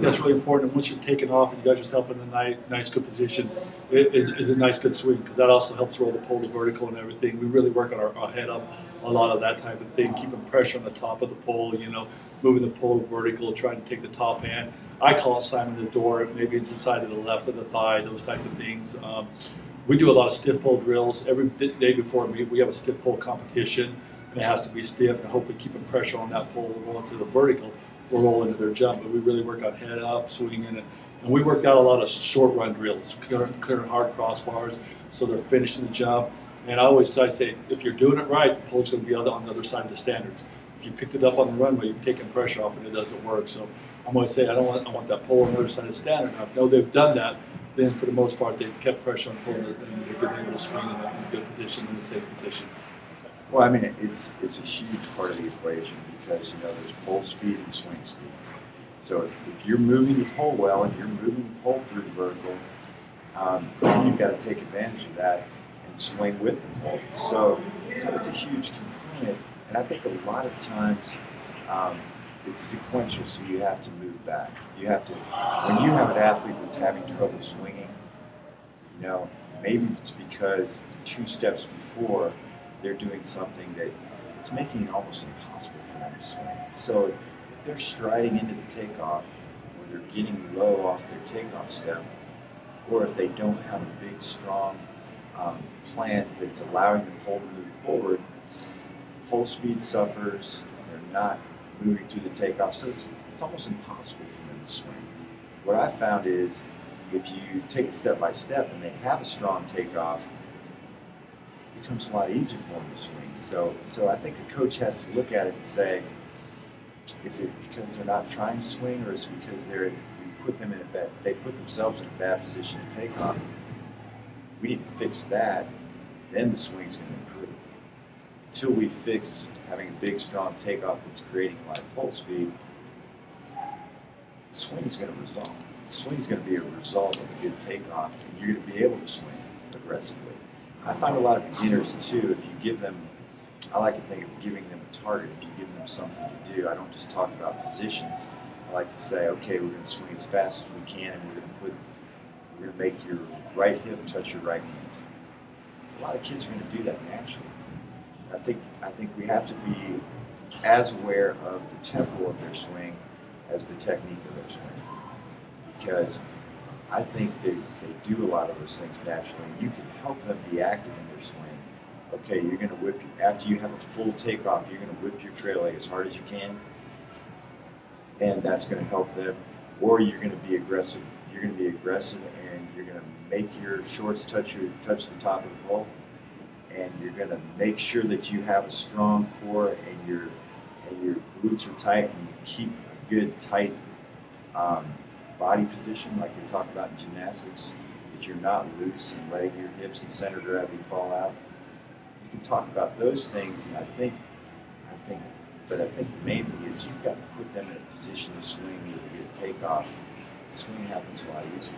think that's really important. Once you've taken off and you got yourself in a nice good position, it is a nice good swing, because that also helps roll the pole to vertical and everything. We really work on our head up, a lot of that type of thing, keeping pressure on the top of the pole, moving the pole to vertical, trying to take the top hand. I call it slamming the door, maybe inside to the left of the thigh, those type of things. We do a lot of stiff pole drills. Every day before we have a stiff pole competition, and it has to be stiff, and hopefully keeping pressure on that pole. We're going to the vertical, we'll roll into their jump, but we really work on head up, swinging, and we worked out a lot of short run drills, clearing hard crossbars, so they're finishing the jump. And I always try to say, if you're doing it right, the pole's going to be on the other side of the standards. If you picked it up on the runway, you've taken pressure off, and it doesn't work. So I'm always saying, I want that pole on the other side of the standard. Now, if I know they've done that, then for the most part, they've kept pressure on the pole, and they've been able to swing in a good position, in a safe position. Well, I mean, it's a huge part of the equation, because there's pole speed and swing speed. So if you're moving the pole well and you're moving the pole through the vertical, then you've got to take advantage of that and swing with the pole. So it's a huge component, and I think a lot of times it's sequential. So you have to move back. You have to, when you have an athlete that's having trouble swinging, maybe it's because 2 steps before they're doing something that it's making it almost impossible for them to swing. So if they're striding into the takeoff, or they're getting low off their takeoff step, or if they don't have a big, strong plant that's allowing the pole to move forward, pole speed suffers, they're not moving through the takeoff, so it's almost impossible for them to swing. What I found is, if you take it step by step and they have a strong takeoff, it becomes a lot easier for them to swing. So I think a coach has to look at it and say, is it because they're not trying to swing, or is it because they put themselves in a bad position to take off? We need to fix that, then the swing's going to improve. Until we fix having a big, strong takeoff that's creating a lot of pole speed, the swing is going to resolve. The swing is going to be a result of a good takeoff, and you're going to be able to swing aggressively. I find a lot of beginners too, if you give them, I like to think of giving them a target. If you give them something to do, I don't just talk about positions. I like to say, okay, we're going to swing as fast as we can, and we're going to make your right hip touch your right hand. A lot of kids are going to do that naturally. I think we have to be as aware of the tempo of their swing as the technique of their swing, because I think they do a lot of those things naturally, and you can help them be active in their swing. Okay, you're going to whip, after you have a full takeoff, you're going to whip your trail leg as hard as you can, and that's going to help them. Or you're going to be aggressive. You're going to be aggressive, and you're going to make your shorts touch the top of the pole, and you're going to make sure that you have a strong core, and your glutes are tight, and you keep a good tight body position, like they talk about in gymnastics, that you're not loose and letting your hips and center gravity fall out. You can talk about those things, and I think the main thing is you've got to put them in a position to swing with a good takeoff. The swing happens a lot easier.